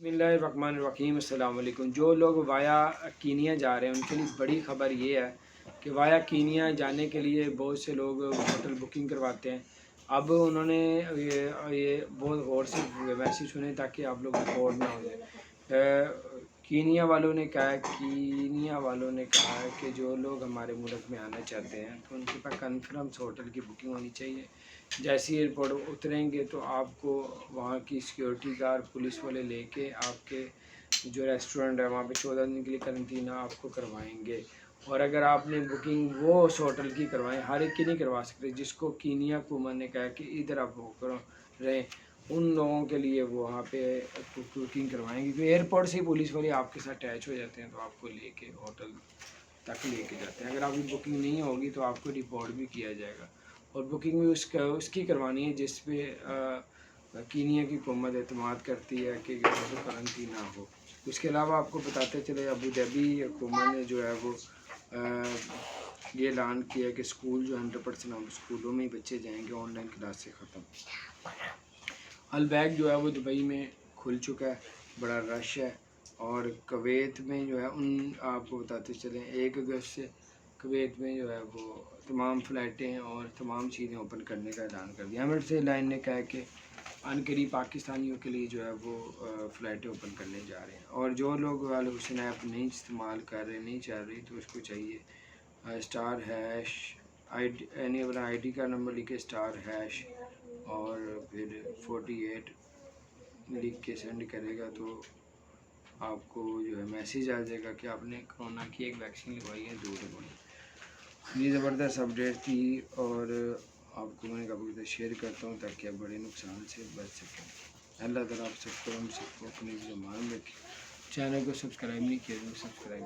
बिस्मिल्लाहिर्रहमानिर्रहीम। अस्सलाम वालेकुम। जो लोग वाया कीनिया जा रहे हैं उनके लिए बड़ी ख़बर ये है कि वाया कीनिया जाने के लिए बहुत से लोग होटल बुकिंग करवाते हैं। अब उन्होंने ये बहुत गौर से मैसेज सुने ताकि आप लोग रिकॉर्ड ना हो जाए। कीनिया वालों ने कहा है कि जो लोग हमारे मुल्क में आना चाहते हैं तो उनके पास कन्फर्म होटल की बुकिंग होनी चाहिए। जैसे ही एयरपोर्ट उतरेंगे तो आपको वहाँ की सिक्योरिटी गार्ड पुलिस वाले लेके आपके जो रेस्टोरेंट है वहाँ पे 14 दिन के लिए करंटीना आपको करवाएंगे। और अगर आपने बुकिंग वो उस होटल की करवाएं, हर एक की नहीं करवा सकते, जिसको कीनिया हुकूमत ने कहा कि इधर आप रहें, उन लोगों के लिए वो वहाँ पे बुकिंग करवाएंगे। क्योंकि एयरपोर्ट से ही पुलिस वाले आपके साथ अटैच हो जाते हैं तो आपको लेके होटल तक लेके जाते हैं। अगर आपकी बुकिंग नहीं होगी तो आपको रिपोर्ट भी किया जाएगा। और बुकिंग भी उसकी करवानी है जिस पे कीनिया की हुकूमत एतमाद करती है कि करंटी ना हो। उसके अलावा आपको बताते चले अबू धाबी हुकूमत ने जो है वो ये ऐलान किया कि स्कूल जो 100% हम स्कूलों में ही बच्चे जाएंगे, ऑनलाइन क्लास से ख़त्म। अलबैग जो है वो दुबई में खुल चुका है, बड़ा रश है। और कुवैत में जो है आपको बताते चलें 1 अगस्त से कुवैत में जो है वो तमाम फ़्लाइटें और तमाम चीज़ें ओपन करने का ऐलान कर दिया। एमिरेट्स एयरलाइन ने कहा है कि अनकरीब पाकिस्तानियों के लिए जो है वो फ़्लाइटें ओपन करने जा रहे हैं। और जो लोग वाले हुसैन ऐप नहीं इस्तेमाल कर रहे, नहीं चल रही, तो उसको चाहिए स्टार हैश यानी अपना ID का नंबर लिखे स्टार हैश और फिर 48 लिख के सेंड करेगा तो आपको जो है मैसेज आ जाएगा कि आपने कोरोना की एक वैक्सीन लगवाई है, 2 लगवाई। ये ज़बरदस्त अपडेट थी और आपको मैंने कहा शेयर करता हूँ ताकि आप बड़े नुकसान से बच सकें। अल्लाह ताला आप सबको हम सबको अपनी ज़बान रखे। चैनल को सब्सक्राइब नहीं किया तो सब्सक्राइब